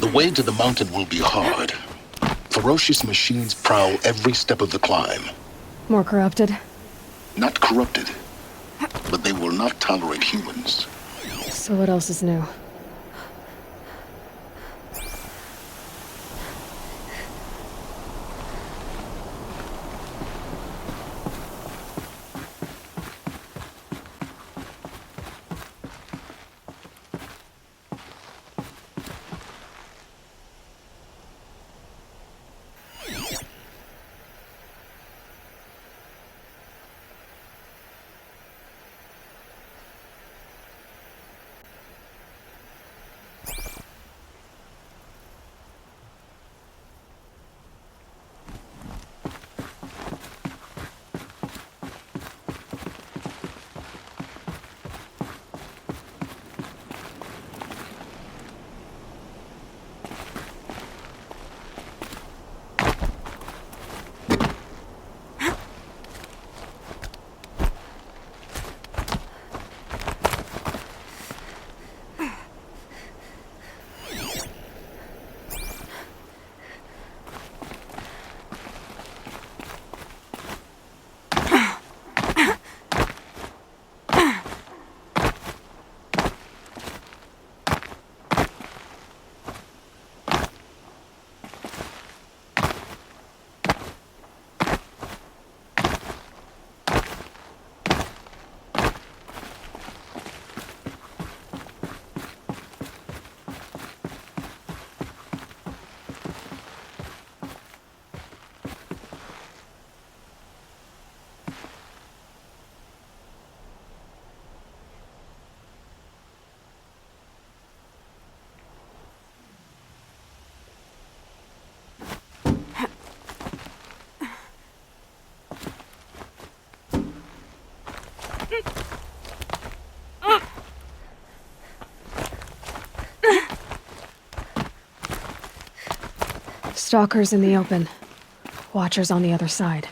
The way to the mountain will be hard. Ferocious machines prowl every step of the climb. More corrupted? Not corrupted, but they will not tolerate humans. So what else is new? Stalkers in the open. Watchers on the other side.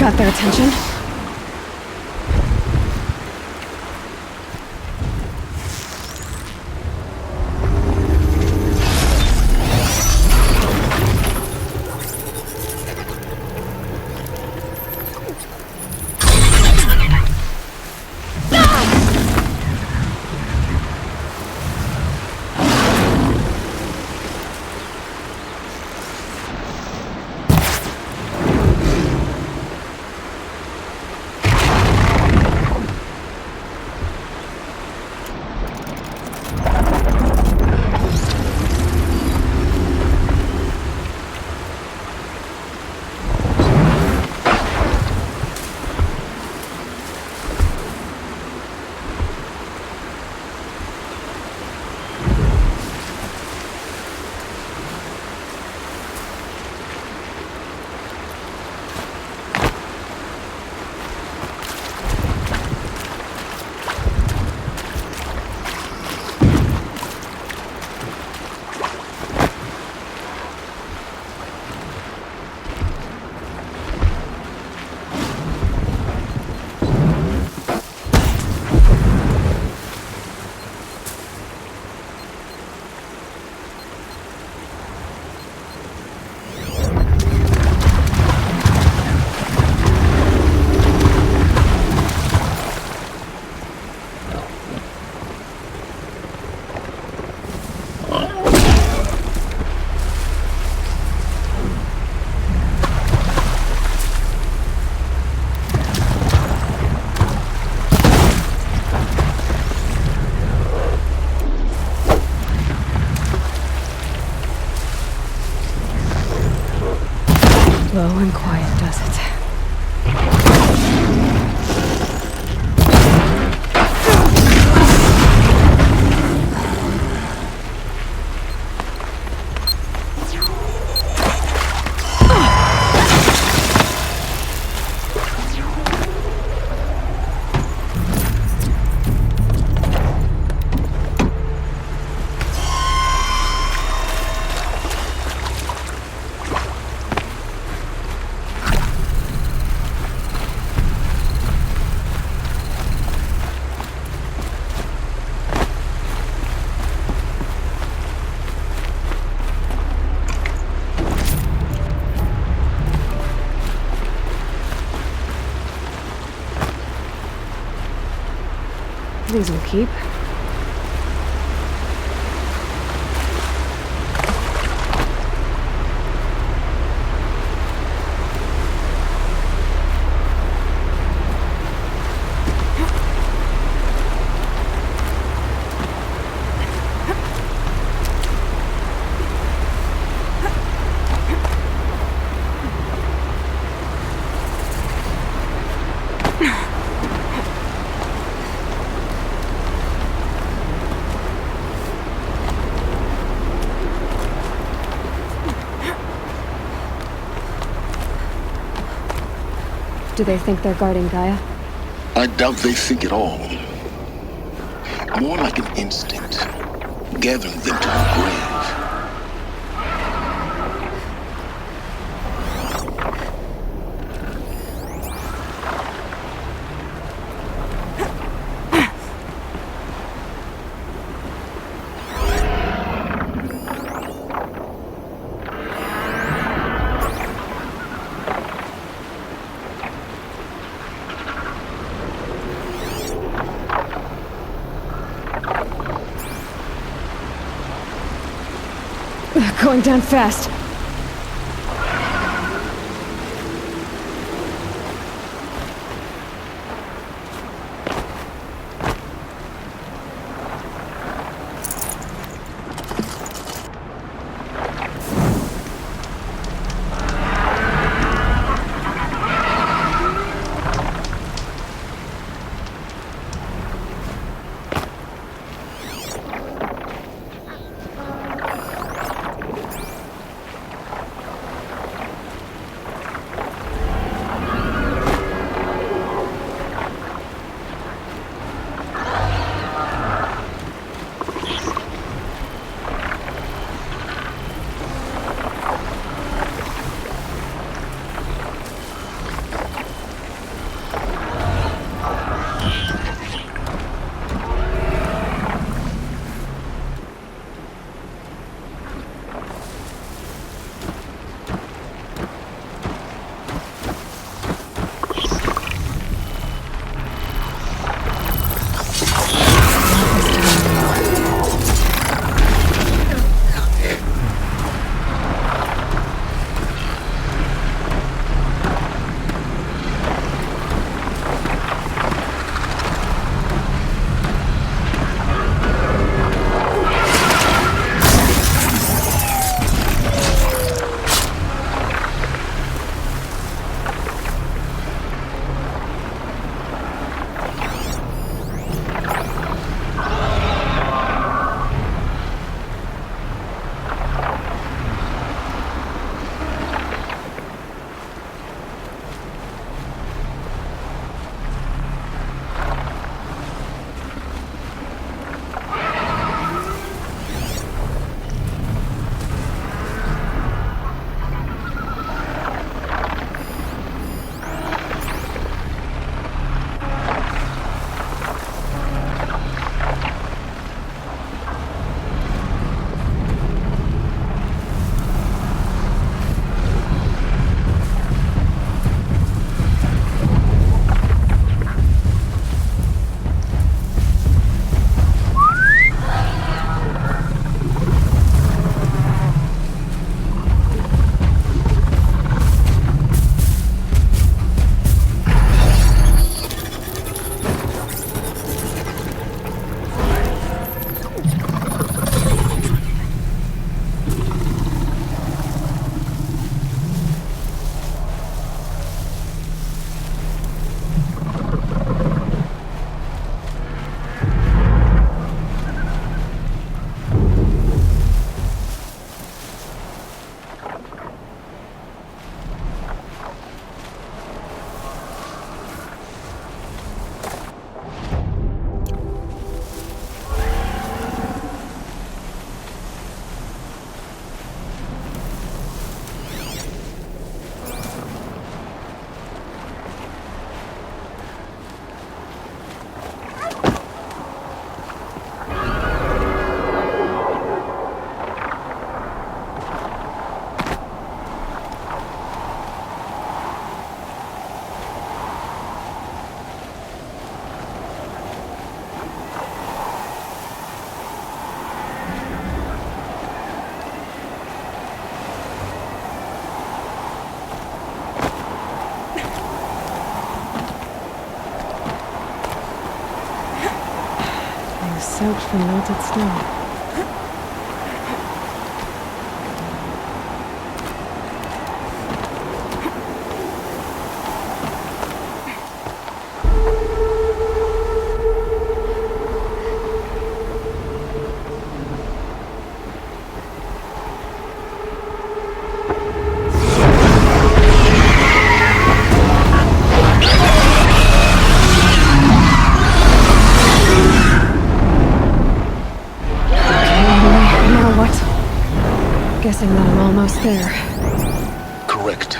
got their attention. Low and quiet does it. These will keep. Do they think they're guarding Gaia? I doubt they think at all. More like an instinct, gathering them to her grave. Going down fast. soaked from melted snow. Guessing that I'm almost there. Correct.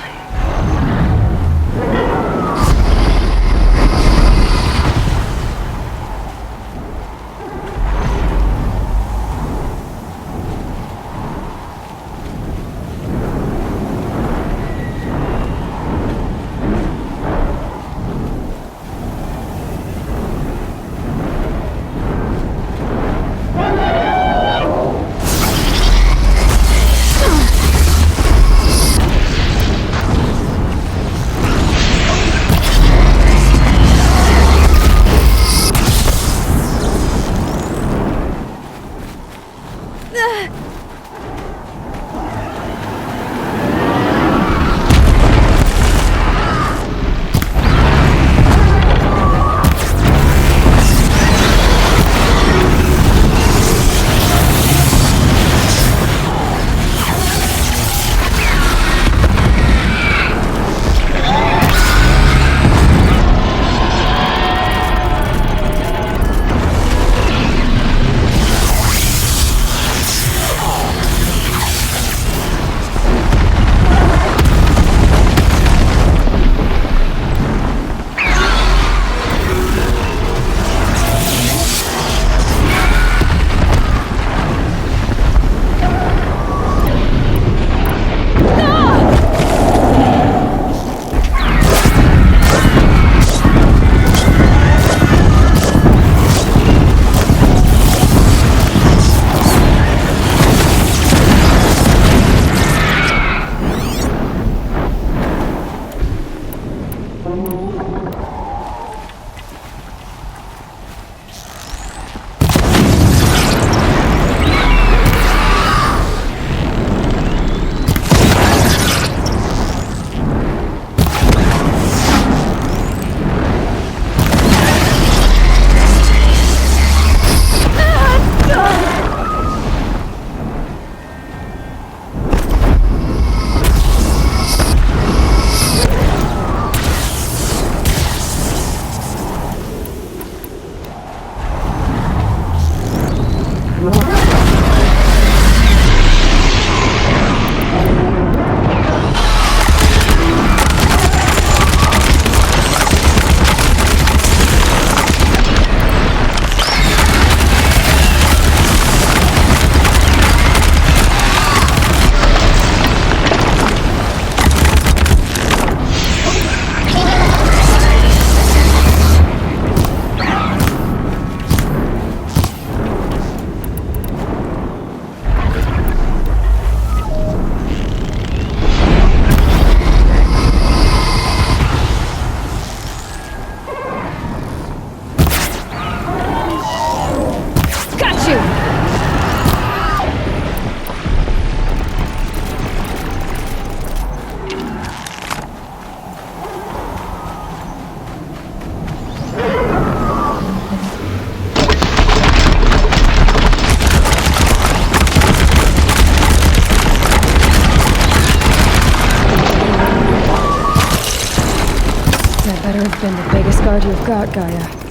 Been the biggest guard you've got, Gaia.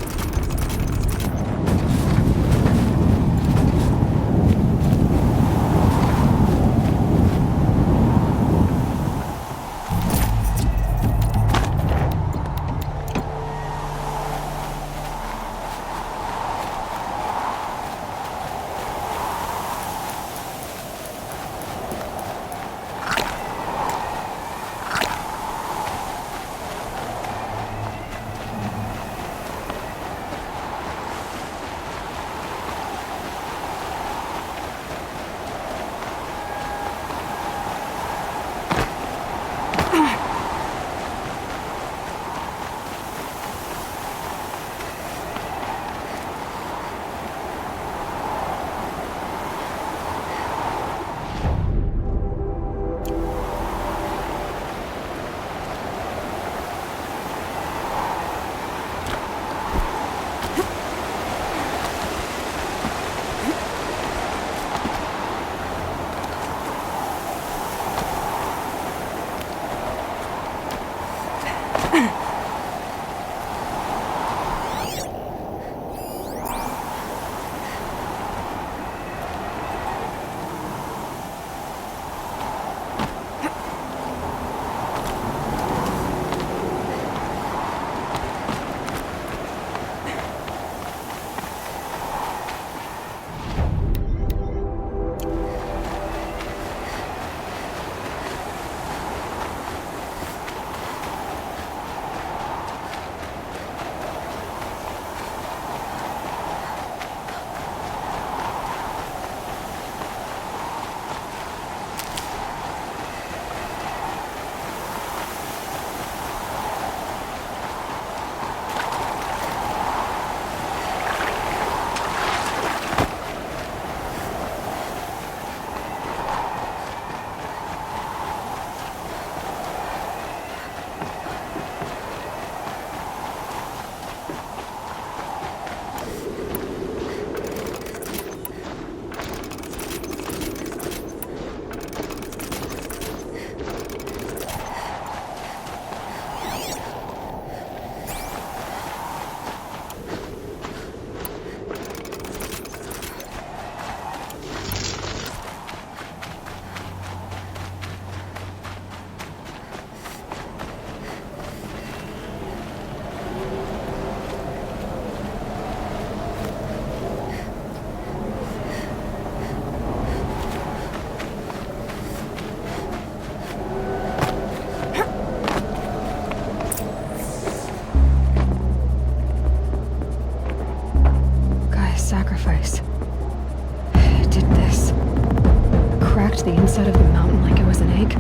cracked the inside of the mountain like it was an egg?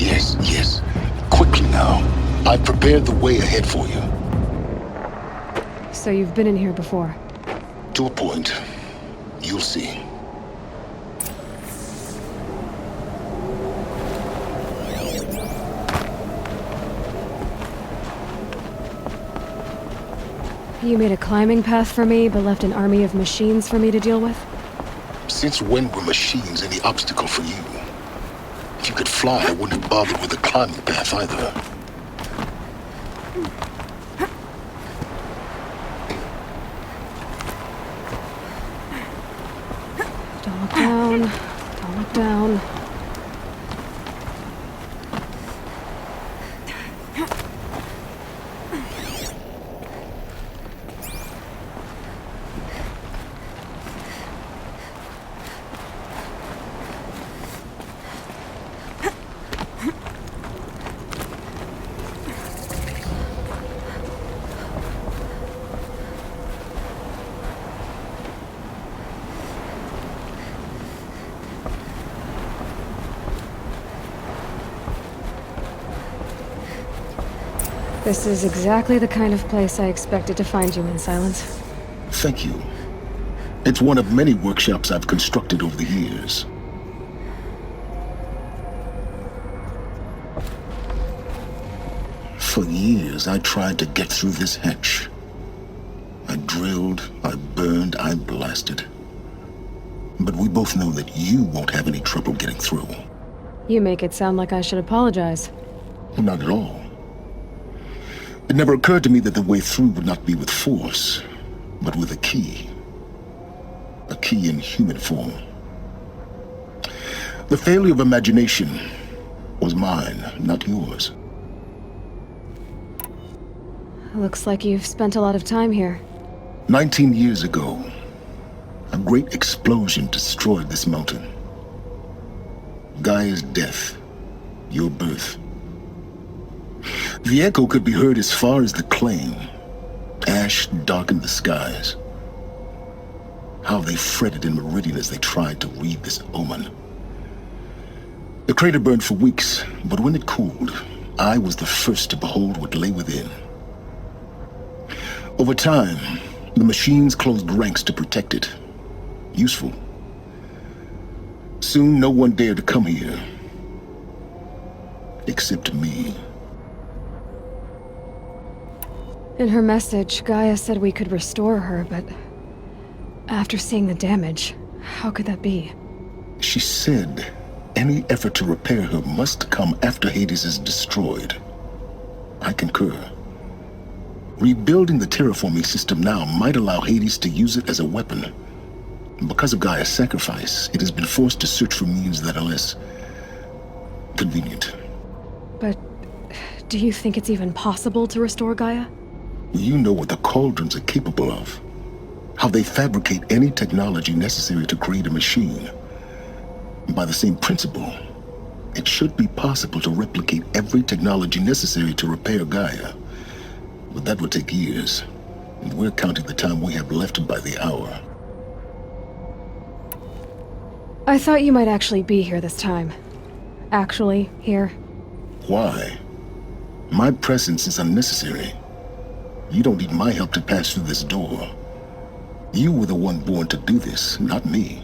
Yes, yes. Quickly now. I've prepared the way ahead for you. So you've been in here before? To a point. You'll see. You made a climbing path for me, but left an army of machines for me to deal with? Since when were machines any obstacle for you? If you could fly, I wouldn't have bothered with the climbing path either. Don't look down. Don't look down. This is exactly the kind of place I expected to find you in, Silence. Thank you. It's one of many workshops I've constructed over the years. For years, I tried to get through this hatch. I drilled, I burned, I blasted. But we both know that you won't have any trouble getting through. You make it sound like I should apologize. Not at all. It never occurred to me that the way through would not be with force, but with a key. A key in human form. The failure of imagination was mine, not yours. Looks like you've spent a lot of time here. 19 years ago, a great explosion destroyed this mountain. Gaia's death, your birth. The echo could be heard as far as the claim. Ash darkened the skies. How they fretted in meridian as they tried to read this omen. The crater burned for weeks, but when it cooled, I was the first to behold what lay within. Over time, the machines closed ranks to protect it. Useful. Soon, no one dared to come here. Except me. In her message, Gaia said we could restore her, but after seeing the damage, how could that be? She said any effort to repair her must come after Hades is destroyed. I concur. Rebuilding the terraforming system now might allow Hades to use it as a weapon. Because of Gaia's sacrifice, it has been forced to search for means that are less convenient. But do you think it's even possible to restore Gaia? You know what the cauldrons are capable of. How they fabricate any technology necessary to create a machine. By the same principle, it should be possible to replicate every technology necessary to repair Gaia. But that would take years, and we're counting the time we have left by the hour. I thought you might actually be here this time. Actually, here. Why? My presence is unnecessary. You don't need my help to pass through this door. You were the one born to do this, not me.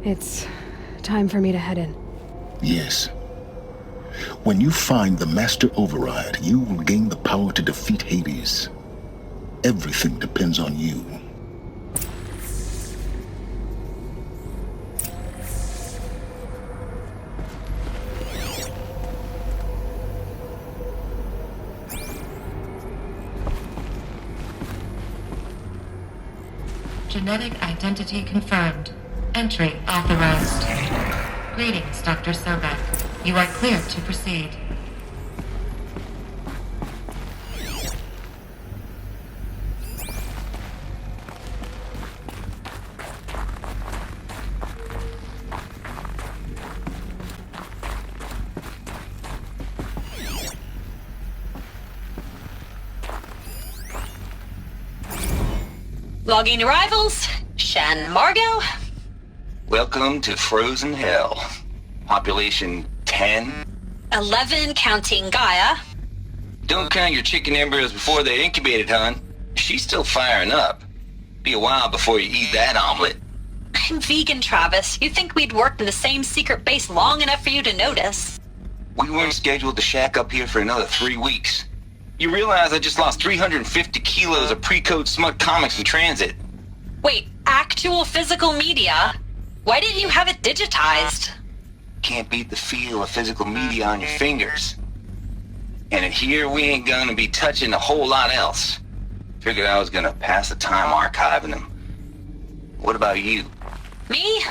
It's time for me to head in. Yes. When you find the Master Override, you will gain the power to defeat Hades. Everything depends on you. Genetic identity confirmed. Entry authorized. Greetings, Dr. Sobek. You are cleared to proceed. Logging arrivals. Shan Margot. Welcome to Frozen Hell. Population 10. 11 counting Gaia. Don't count your chicken embryos before they're incubated, hon. She's still firing up. Be a while before you eat that omelet. I'm vegan, Travis. You'd think we'd worked in the same secret base long enough for you to notice. We weren't scheduled to shack up here for another 3 weeks. You realize I just lost 350 kilos of pre-code smut comics in transit. Wait, actual physical media? Why didn't you have it digitized? Can't beat the feel of physical media on your fingers. And in here, we ain't gonna be touching a whole lot else. Figured I was gonna pass the time archiving them. What about you? Me?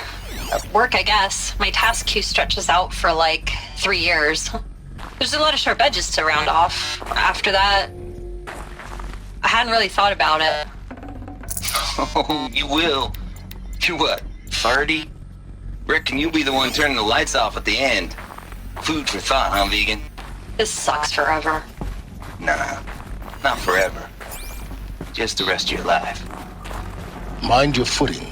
Work, I guess. My task queue stretches out for like 3 years. There's a lot of sharp edges to round off. After that, I hadn't really thought about it. Oh, you will. You're what, 30? Reckon you'll be the one turning the lights off at the end. Food for thought, huh, vegan? This sucks forever. Nah, not forever. Just the rest of your life. Mind your footing.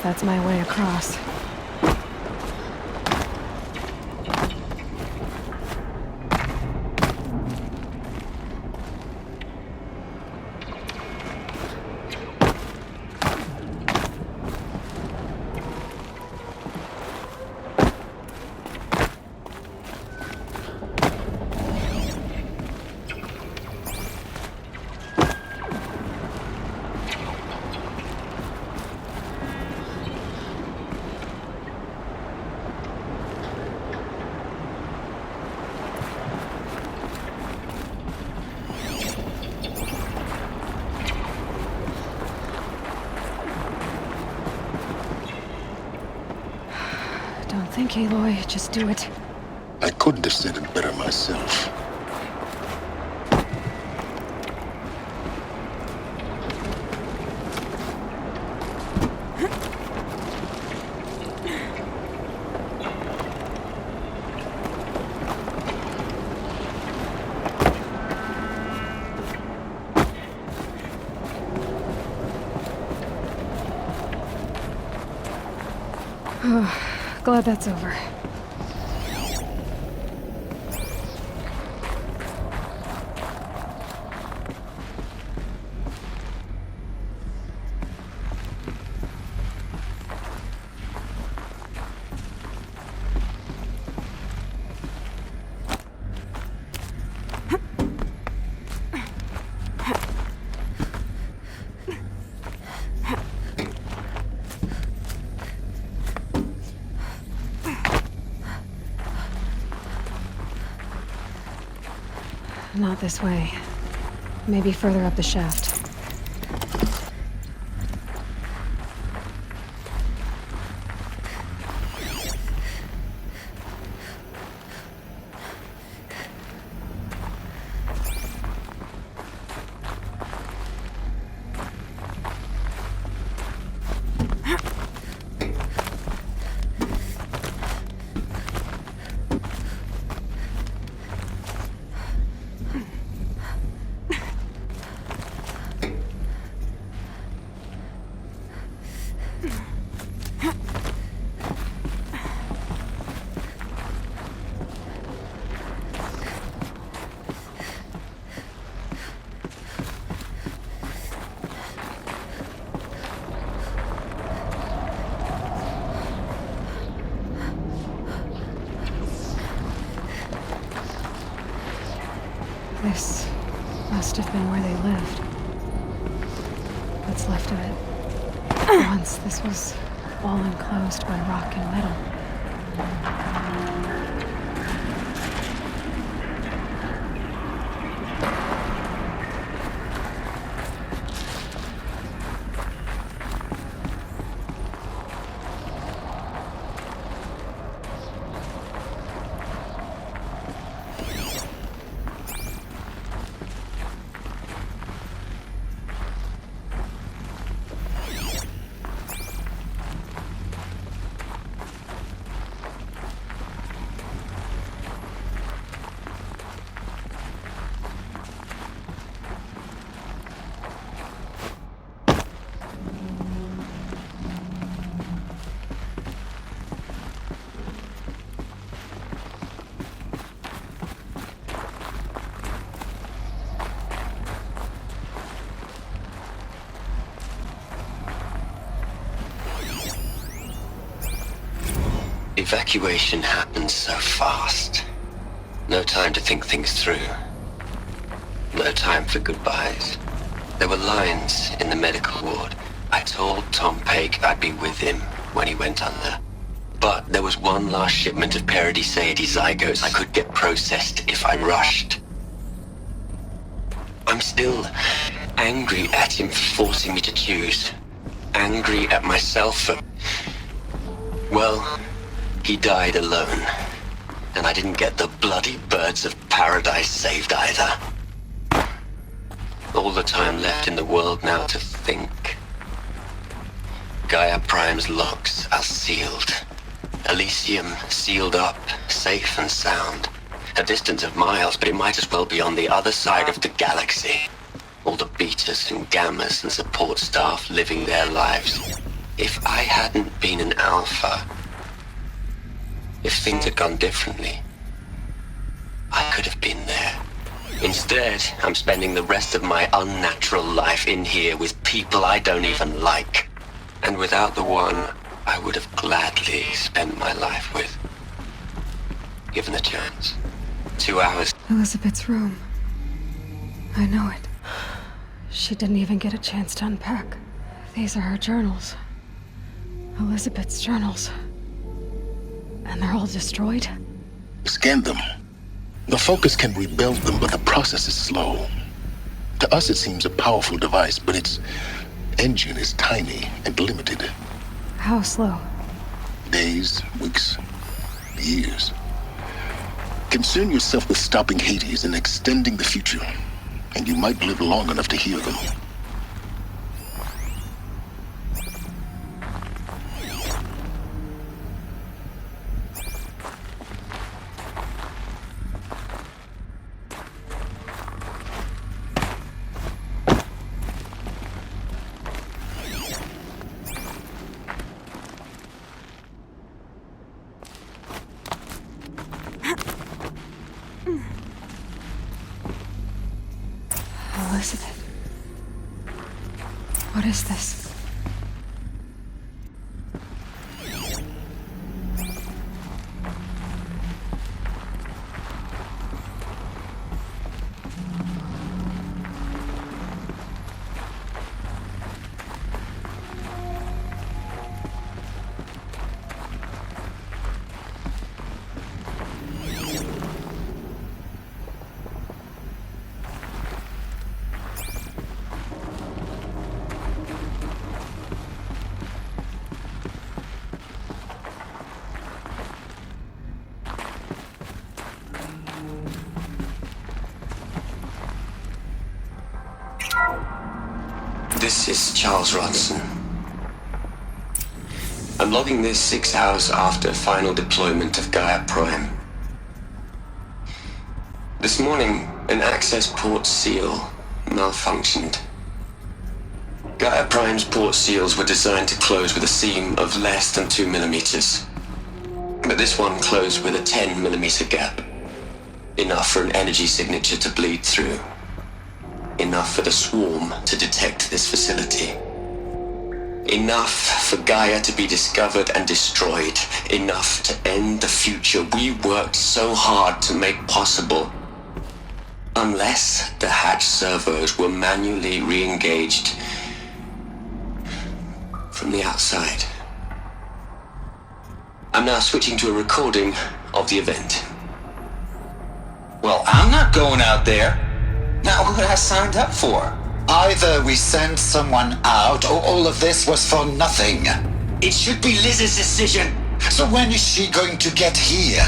That's my way across. Think, Aloy, just do it. I couldn't have said it better myself. Glad that's over. Not this way. Maybe further up the shaft. must have been where they lived. What's left of it. Once this was all enclosed by rock and metal. Evacuation happened so fast. No time to think things through. No time for goodbyes. There were lines in the medical ward. I told Tom Paik I'd be with him when he went under. But there was one last shipment of Paradiseidae zygotes I could get processed if I rushed. I'm still angry at him for forcing me to choose. Angry at myself for... well... he died alone, and I didn't get the bloody birds of paradise saved either. All the time left in the world now to think. Gaia Prime's locks are sealed. Elysium sealed up, safe and sound. A distance of miles, but it might as well be on the other side of the galaxy. All the betas and gammas and support staff living their lives. If I hadn't been an alpha... if things had gone differently, I could have been there. Instead, I'm spending the rest of my unnatural life in here with people I don't even like. And without the one I would have gladly spent my life with. Given a chance. 2 hours. Elizabeth's room. I know it. She didn't even get a chance to unpack. These are her journals. Elizabeth's journals. And they're all destroyed? Scan them. The Focus can rebuild them, but the process is slow. To us it seems a powerful device, but its engine is tiny and limited. How slow? Days, weeks, years. Concern yourself with stopping Hades and extending the future, and you might live long enough to hear them. Elizabeth. What is this? This is Charles Ronson. I'm logging this 6 hours after final deployment of Gaia Prime. This morning, an access port seal malfunctioned. Gaia Prime's port seals were designed to close with a seam of less than 2 millimeters. But this one closed with a 10 millimeter gap. Enough for an energy signature to bleed through. Enough for the swarm to detect this facility. Enough for Gaia to be discovered and destroyed. Enough to end the future we worked so hard to make possible. Unless the hatch servos were manually re-engaged from the outside. I'm now switching to a recording of the event. Well, I'm not going out there. Not what I signed up for. Either we send someone out, or all of this was for nothing. It should be Liz's decision. So when is she going to get here?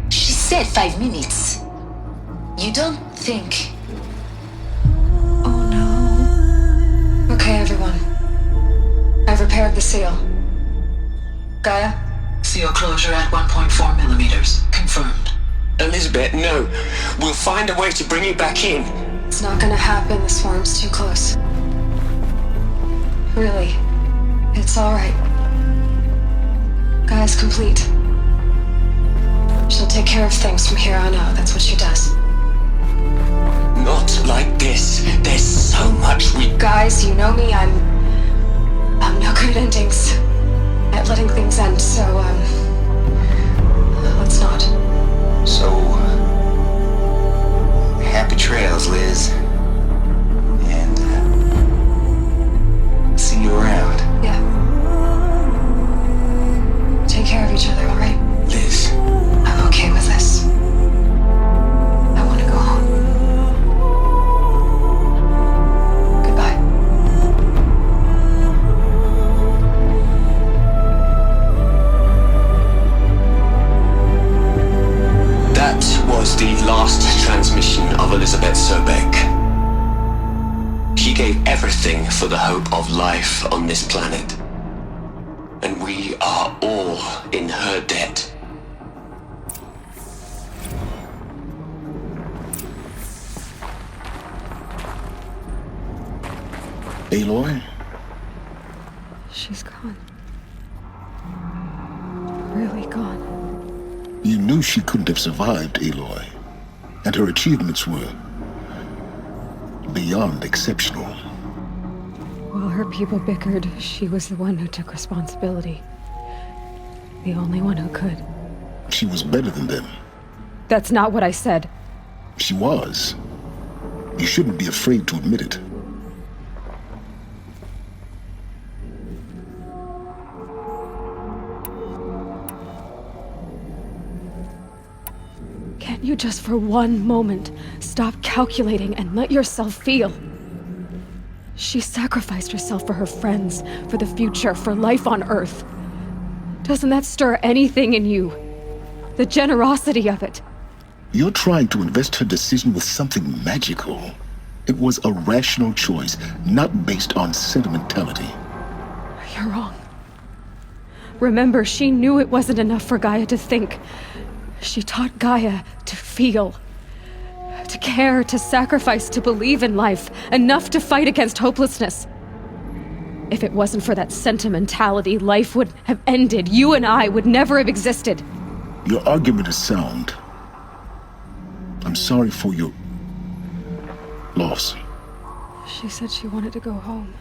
She said 5 minutes. You don't think... Oh no. Okay, everyone. I've repaired the seal. Gaia? Seal closure at 1.4 millimeters. Confirmed. Elizabeth, no. We'll find a way to bring you back in. It's not gonna happen. The swarm's too close. Really. It's alright. Gaia's complete. She'll take care of things from here on out. That's what she does. Not like this. There's so much we... Guys, you know me. I'm no good at endings. At letting things end, so, let's not. So, happy trails, Liz. And, see you around. Yeah. Take care of each other, alright? Liz. I'm okay with this. I want to go home. Goodbye. That was the last transmission of Elizabeth Sobek. She gave everything for the hope of life on this planet. And we are all in her debt. Aloy? She's gone. Really gone. You knew she couldn't have survived, Aloy. And her achievements were beyond exceptional. While her people bickered, she was the one who took responsibility. The only one who could. She was better than them. That's not what I said. She was. You shouldn't be afraid to admit it. Can't you just for one moment stop calculating and let yourself feel? She sacrificed herself for her friends, for the future, for life on Earth. Doesn't that stir anything in you? The generosity of it. You're trying to invest her decision with something magical. It was a rational choice, not based on sentimentality. You're wrong. Remember, she knew it wasn't enough for Gaia to think. She taught Gaia to feel. To care, to sacrifice, to believe in life. Enough to fight against hopelessness. If it wasn't for that sentimentality, life would have ended. You and I would never have existed. Your argument is sound. I'm sorry for your loss. She said she wanted to go home.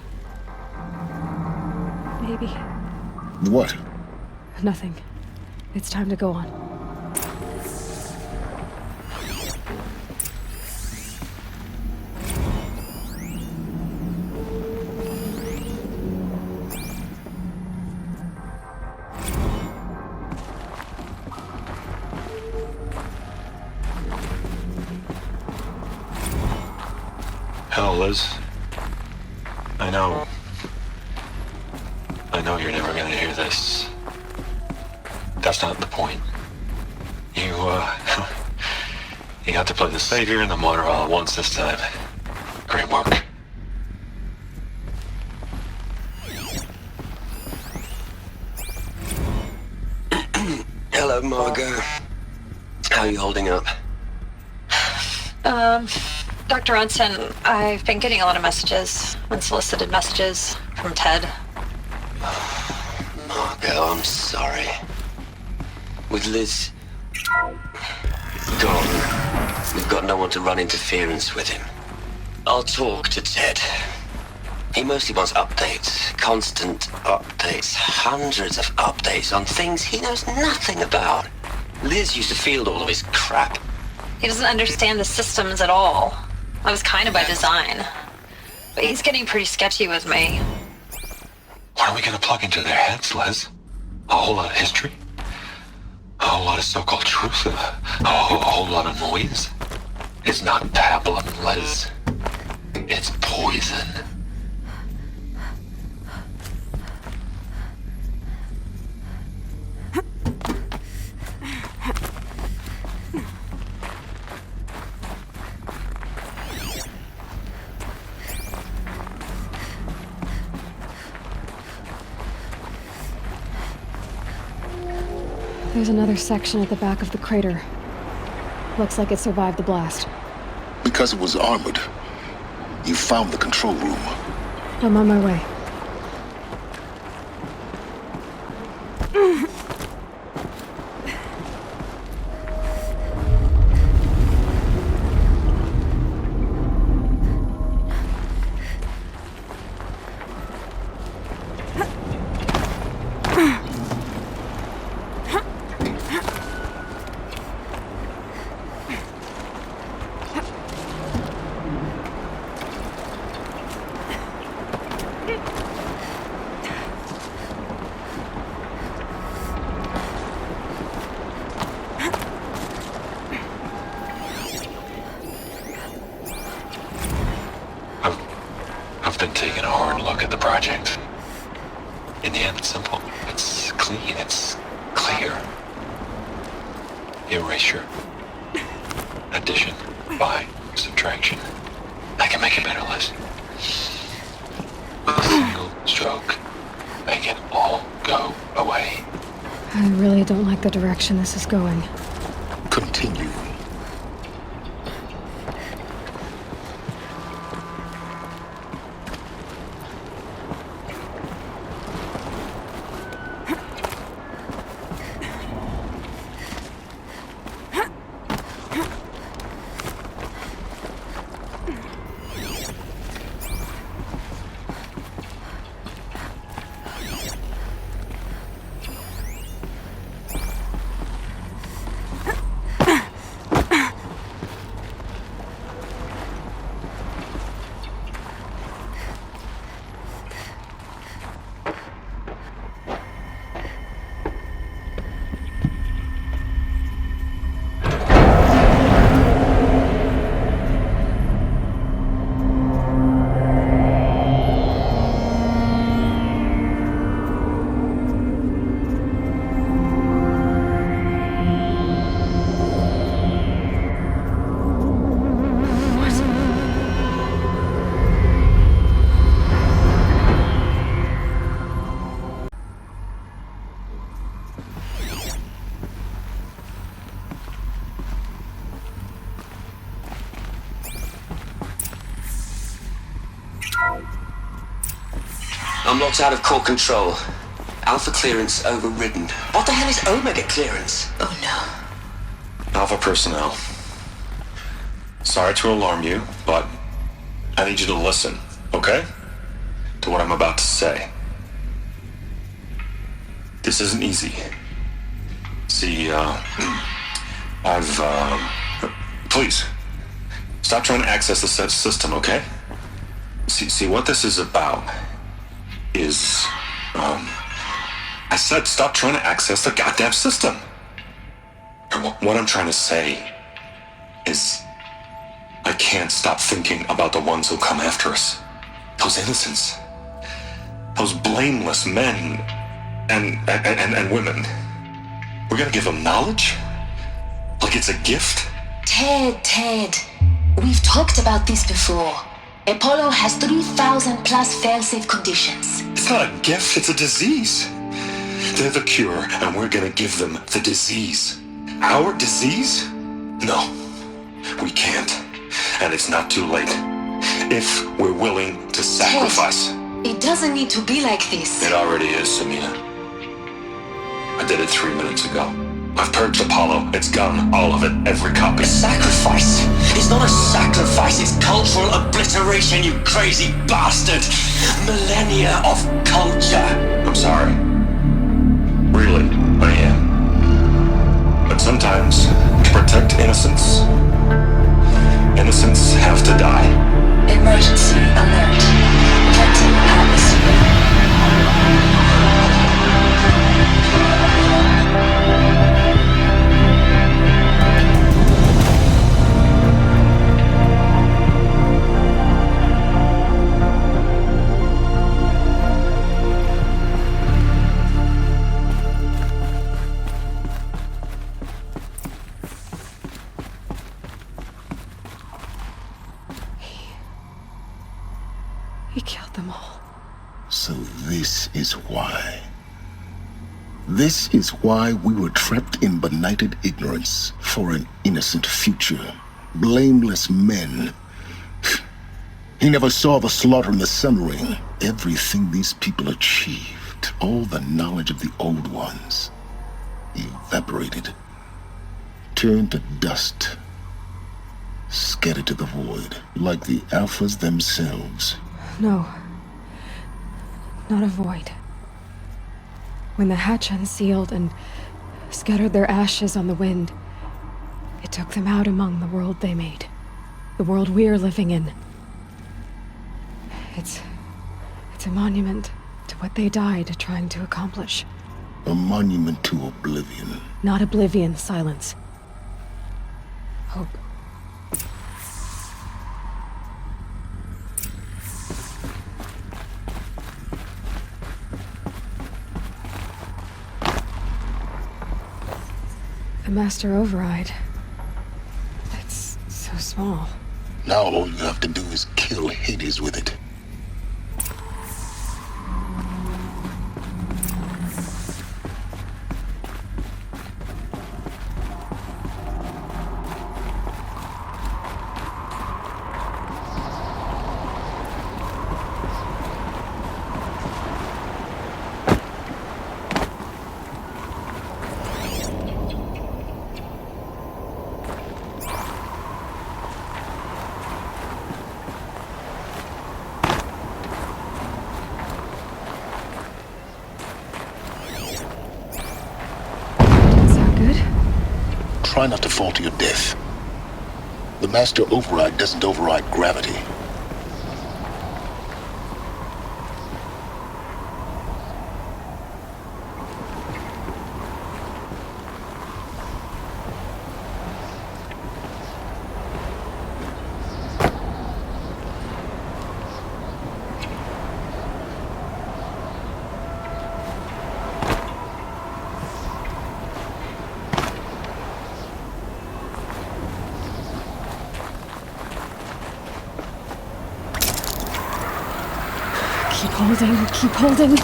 Maybe. What? Nothing. It's time to go on. Hell, Liz. I know you're never gonna hear this. That's not the point. You got to play the savior and the martyr all at once this time. Great work. Hello, Margot. How are you holding up? Dr. Ronson, I've been getting a lot of messages, unsolicited messages from Ted. Margot, I'm sorry. With Liz gone, we've got no one to run interference with him. I'll talk to Ted. He mostly wants updates, constant updates, hundreds of updates on things he knows nothing about. Liz used to field all of his crap. He doesn't understand the systems at all. That was kind of by design. But he's getting pretty sketchy with me. What are we gonna plug into their heads, Liz? A whole lot of history? A whole lot of so-called truth? A whole lot of noise? It's not pablum, Liz. It's poison. There's another section at the back of the crater. Looks like it survived the blast. Because it was armored, you found the control room. I'm on my way. I've been taking a hard look at the project. In the end, it's simple. It's clean. It's clear. Erasure. Addition. By. Subtraction. I can make it better, Liz. With a single stroke, make it all go away. I really don't like the direction this is going. Continue. I'm locked out of core control. Alpha clearance overridden. What the hell is Omega clearance? Oh no. Alpha personnel. Sorry to alarm you, but I need you to listen, okay? To what I'm about to say. This isn't easy. See, please, stop trying to access the system, okay? See, what this is about is, I said stop trying to access the goddamn system. And what I'm trying to say is, I can't stop thinking about the ones who come after us. Those innocents. Those blameless men and women. We're gonna give them knowledge? Like it's a gift? Ted. We've talked about this before. Apollo has 3,000 plus fail-safe conditions. It's not a gift, it's a disease. They're the cure, and we're gonna give them the disease. Our disease? No, we can't. And it's not too late. If we're willing to sacrifice. Ted, it doesn't need to be like this. It already is, Samina. I did it 3 minutes ago. I've purged Apollo. It's gone. All of it. Every copy. A sacrifice? It's not a sacrifice. It's cultural obliteration, you crazy bastard. Millennia of culture. I'm sorry. Really, I am. But so Sometimes, to protect innocents, innocents have to die. Emergency alert. Detecting atmosphere. He killed them all. So this is why. This is why we were trapped in benighted ignorance for an innocent future. Blameless men. He never saw the slaughter in the Sun Ring. Everything these people achieved, all the knowledge of the old ones, evaporated, turned to dust, scattered to the void, like the Alphas themselves. No. Not a void. When the hatch unsealed and scattered their ashes on the wind, it took them out among the world they made. The world we're living in. It's a monument to what they died trying to accomplish. A monument to oblivion. Not oblivion, silence. Hope. The master override. It's so small. Now all you have to do is kill Hades with it. Try not to fall to your death. The master override doesn't override gravity. Keep holding.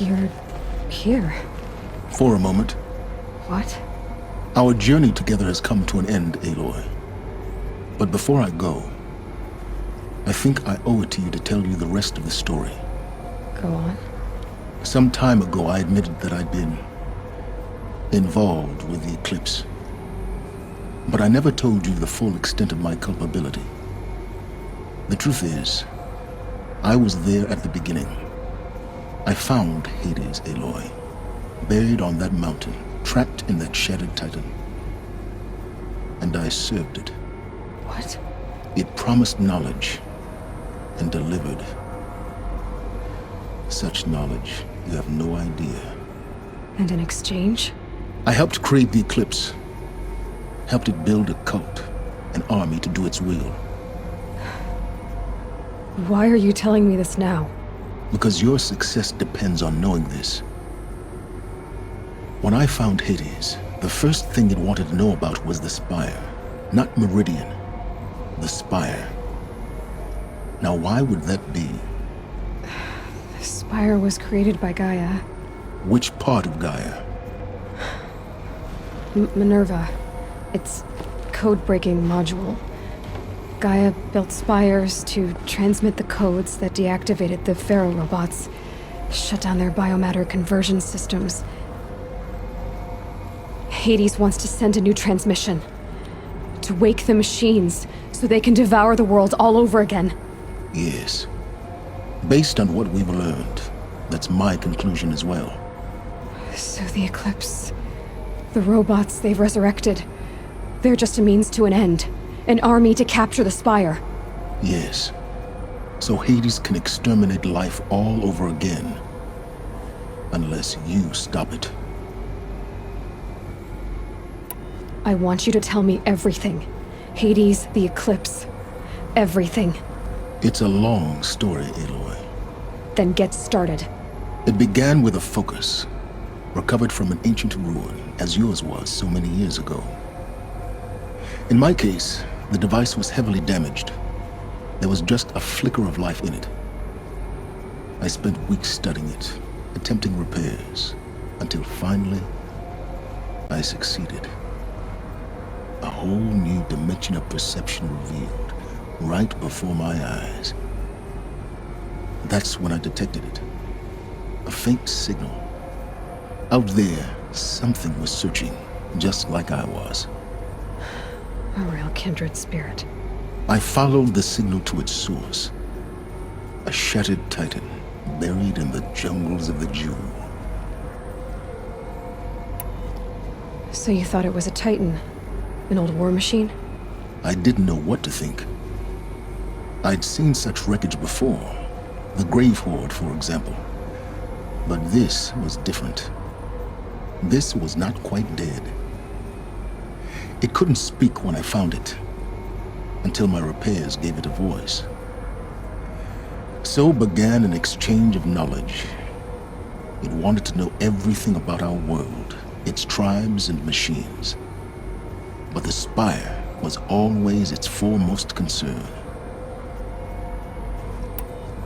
You're here. For a moment. What? Our journey together has come to an end, Aloy. But before I go, I think I owe it to you to tell you the rest of the story. Go on. Some time ago, I admitted that I'd been involved with the eclipse. But I never told you the full extent of my culpability. The truth is, I was there at the beginning. I found Hades, Aloy, buried on that mountain, trapped in that shattered titan. And I served it. What? It promised knowledge and delivered. Such knowledge, you have no idea. And in exchange? I helped create the eclipse. Helped it build a cult, an army to do its will. Why are you telling me this now? Because your success depends on knowing this. When I found Hades, the first thing it wanted to know about was the Spire. Not Meridian. The Spire. Now, why would that be? The Spire was created by Gaia. Which part of Gaia? Minerva. It's code-breaking module. Gaia built spires to transmit the codes that deactivated the Pharaoh robots, shut down their biomatter conversion systems. Hades wants to send a new transmission. To wake the machines, so they can devour the world all over again. Yes. Based on what we've learned, that's my conclusion as well. So the Eclipse... the robots they've resurrected... they're just a means to an end. An army to capture the Spire. Yes. So Hades can exterminate life all over again. Unless you stop it. I want you to tell me everything. Hades, the Eclipse. Everything. It's a long story, Aloy. Then get started. It began with a focus, recovered from an ancient ruin, as yours was so many years ago. In my case, the device was heavily damaged. There was just a flicker of life in it. I spent weeks studying it, attempting repairs, until finally, I succeeded. A whole new dimension of perception revealed, right before my eyes. That's when I detected it. A faint signal. Out there, something was searching, just like I was. A real kindred spirit. I followed the signal to its source. A shattered titan, buried in the jungles of the Jewel. So you thought it was a titan? An old war machine? I didn't know what to think. I'd seen such wreckage before. The Grave Horde, for example. But this was different. This was not quite dead. It couldn't speak when I found it, until my repairs gave it a voice. So began an exchange of knowledge. It wanted to know everything about our world, its tribes and machines. But the Spire was always its foremost concern.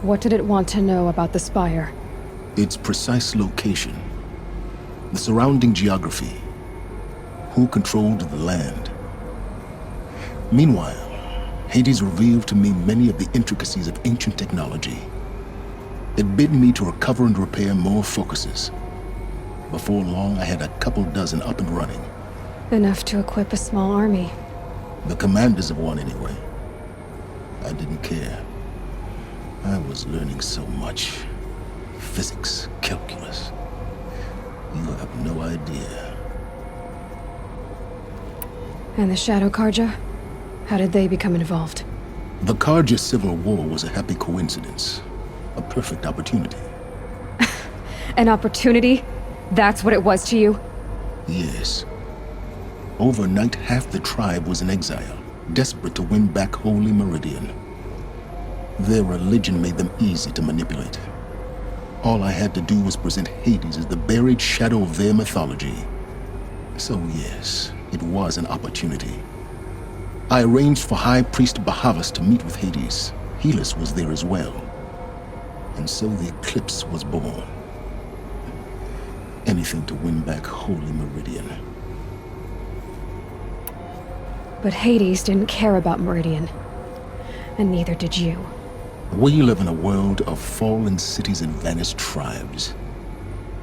What did it want to know about the Spire? Its precise location, the surrounding geography, who controlled the land. Meanwhile, Hades revealed to me many of the intricacies of ancient technology. It bid me to recover and repair more focuses. Before long, I had a couple dozen up and running. Enough to equip a small army. The commanders of one, anyway. I didn't care. I was learning so much. Physics, calculus. You have no idea. And the Shadow Karja? How did they become involved? The Karja Civil War was a happy coincidence. A perfect opportunity. An opportunity? That's what it was to you? Yes. Overnight, half the tribe was in exile, desperate to win back Holy Meridian. Their religion made them easy to manipulate. All I had to do was present Hades as the buried shadow of their mythology. So yes, it was an opportunity. I arranged for High Priest Bahavas to meet with Hades. Helis was there as well. And so the Eclipse was born. Anything to win back Holy Meridian. But Hades didn't care about Meridian. And neither did you. We live in a world of fallen cities and vanished tribes.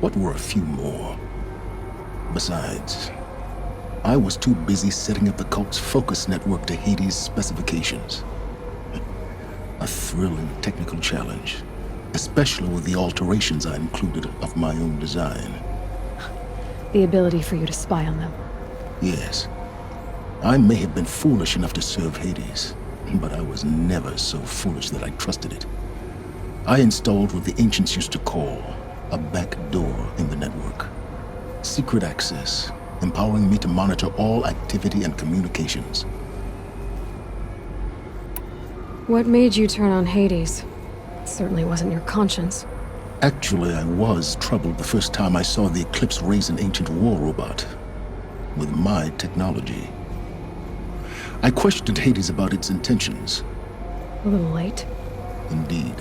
What were a few more? Besides, I was too busy setting up the cult's focus network to Hades' specifications. A thrilling technical challenge, especially with the alterations I included of my own design. The ability for you to spy on them. Yes. I may have been foolish enough to serve Hades, but I was never so foolish that I trusted it. I installed what the ancients used to call a back door in the network. Secret access, empowering me to monitor all activity and communications. What made you turn on Hades? It certainly wasn't your conscience. Actually, I was troubled the first time I saw the Eclipse raise an ancient war robot with my technology. I questioned Hades about its intentions. A little late. Indeed,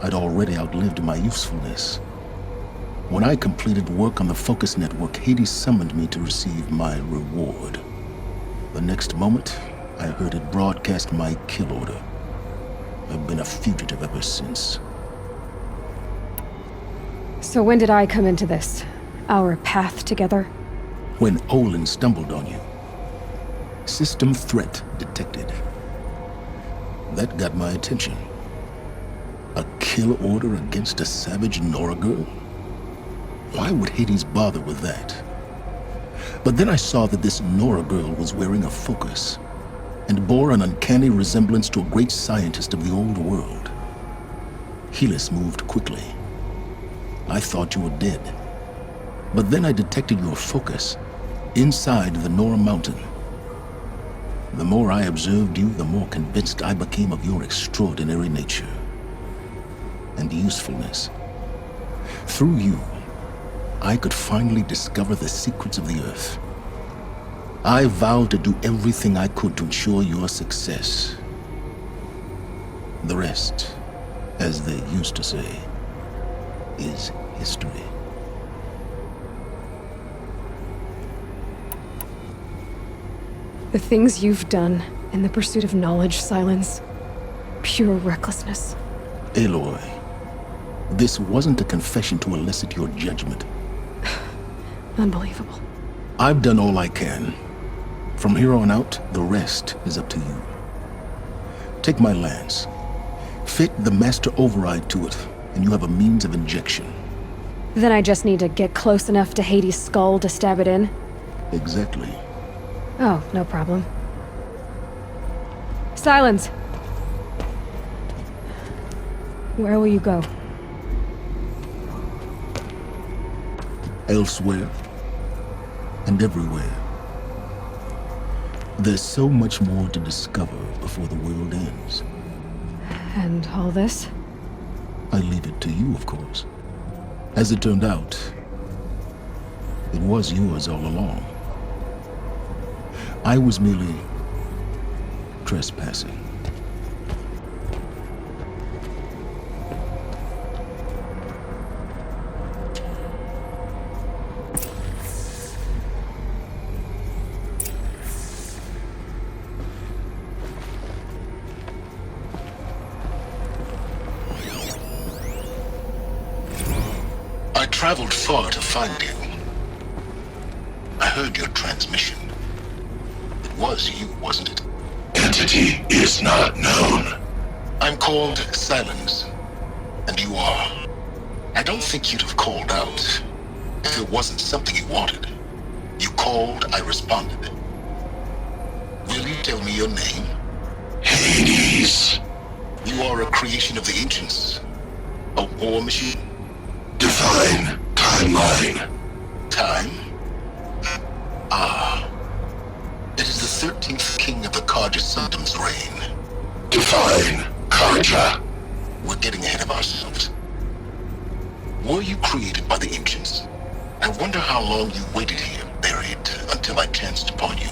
I'd already outlived my usefulness. When I completed work on the Focus Network, Hades summoned me to receive my reward. The next moment, I heard it broadcast my kill order. I've been a fugitive ever since. So when did I come into this? Our path together? When Olin stumbled on you. System threat detected. That got my attention. A kill order against a savage Nora girl? Why would Hades bother with that? But then I saw that this Nora girl was wearing a focus and bore an uncanny resemblance to a great scientist of the old world. Helis moved quickly. I thought you were dead. But then I detected your focus inside the Nora mountain. The more I observed you, the more convinced I became of your extraordinary nature and usefulness. Through you, I could finally discover the secrets of the Earth. I vowed to do everything I could to ensure your success. The rest, as they used to say, is history. The things you've done in the pursuit of knowledge, Silence. Pure recklessness. Aloy, this wasn't a confession to elicit your judgment. Unbelievable. I've done all I can. From here on out, the rest is up to you. Take my lance. Fit the master override to it, and you have a means of injection. Then I just need to get close enough to Hades' skull to stab it in? Exactly. Oh, no problem. Silence! Where will you go? Elsewhere. And everywhere. There's so much more to discover before the world ends. And all this? I leave it to you, of course. As it turned out, it was yours all along. I was merely trespassing. I traveled far to find you. I heard your transmission. It was you, wasn't it? Entity is not known. I'm called Silence, and you are. I don't think you'd have called out if it wasn't something you wanted. You called, I responded. Will you tell me your name? Hades. You are a creation of the ancients. A war machine? Define timeline. Time? Ah. It is the 13th king of the Karja Sanctum's reign. Define Karja. We're getting ahead of ourselves. Were you created by the ancients? I wonder how long you waited here, buried, until I chanced upon you.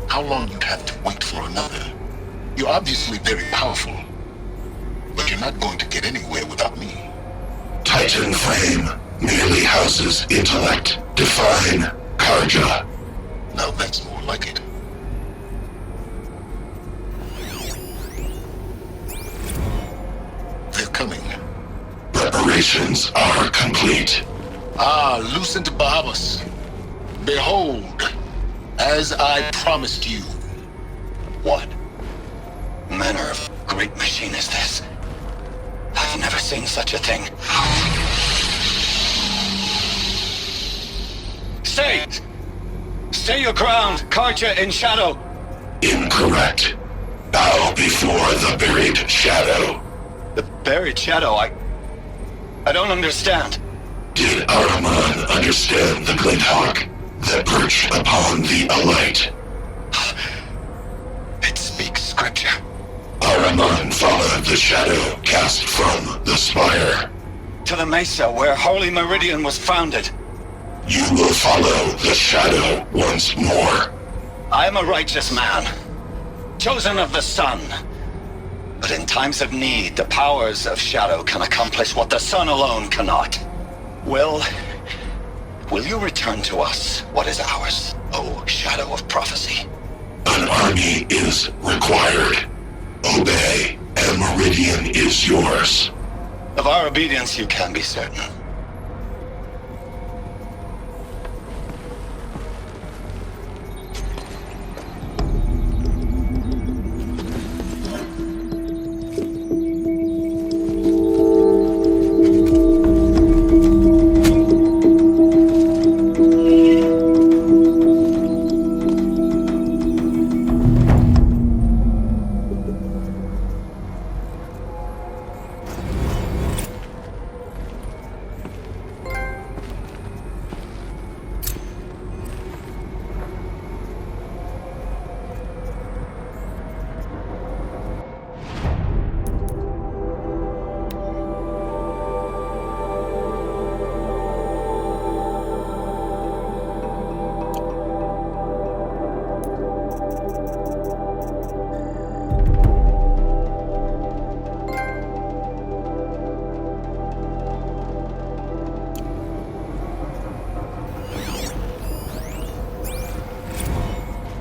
How long you'd have to wait for another. You're obviously very powerful, but you're not going to get anywhere without me. Titan Flame merely houses intellect. Define Karja. Now that's more like it. They're coming. Preparations are complete. Ah, Lucent Bahabas. Behold, as I promised you. What manner of great machine is this? I've never seen such a thing. Stay! Stay your ground, Karja in shadow! Incorrect. Bow before the buried shadow. The buried shadow, I don't understand. Did Araman understand the Glinthawk that perched upon the Alight? It speaks scripture. Araman followed the shadow cast from the spire. To the mesa where Holy Meridian was founded. You will follow the shadow once more. I am a righteous man, chosen of the sun. But in times of need, the powers of Shadow can accomplish what the sun alone cannot. Will you return to us what is ours, O Shadow of Prophecy? An army is required. Obey, and Meridian is yours. Of our obedience you can be certain.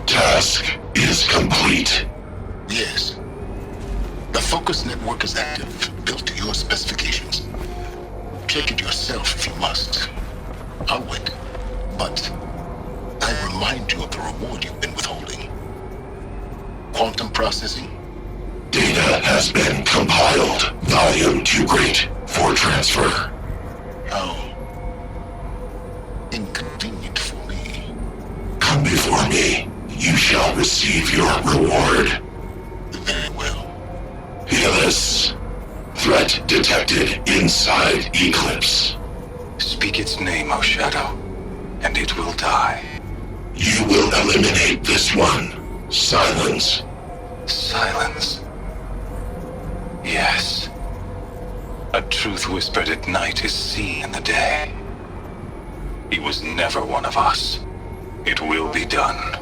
Task is complete. Yes. The focus network is active, built to your specifications. Check it yourself if you must. I'll wait. But I remind you of the reward you've been withholding. Quantum processing? Data has been compiled. Volume too great for transfer. How inconvenient for me. Come before me. You shall receive your reward. Very well. Helis. Threat detected inside Eclipse. Speak its name, O Shadow, and it will die. You will eliminate this one. Silence. Silence. Yes. A truth whispered at night is seen in the day. He was never one of us. It will be done.